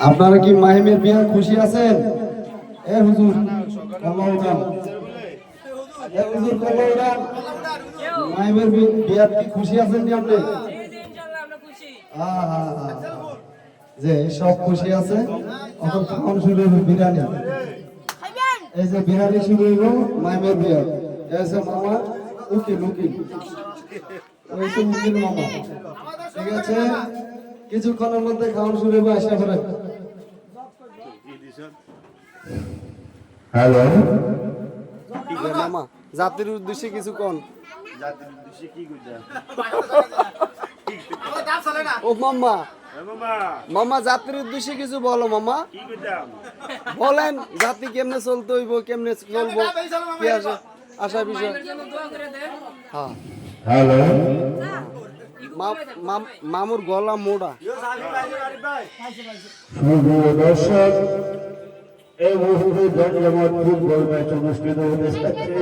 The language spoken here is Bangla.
আপনারা কি মাহিমের বিয়ে খুশি আছেন? এ হুজুর কল্লা উঠান, এ হুজুর কল্লা উঠান। মাহিমের বিয়ার কি খুশি আছেন নি আপনি? যে সব খুশি আছে। এখন খাওয়ান শুরু হইল বিরিয়ানি। এই যে বিরিয়ানি শুরু হইল মাহিমের বিয়ার। এসে মামা উকিল উকিল, ওই তো উকিল মামা। ঠিক আছে, কিছুক্ষণের মধ্যে খাওয়ান শুরু হইব। আসা করেন। হ্যালো মামা, জাতির উদ্দেশ্যে কিছু কোন। জাতির উদ্দেশ্যে কি কইতা? ও মামা, মামা জাতির উদ্দেশ্যে কিছু বলো মামা। কি কইতাম? বলেন জাতি কেমনে চলতে হইব, কেমনে চলবো, কি আছে আশা বিষয়। হ্যাঁ হ্যালো, মামুর গলা মোড়া। দর্শক, এই মুহূর্তে জমজমাট ফুটবল ম্যাচ অনুষ্ঠিত হতে যাচ্ছে।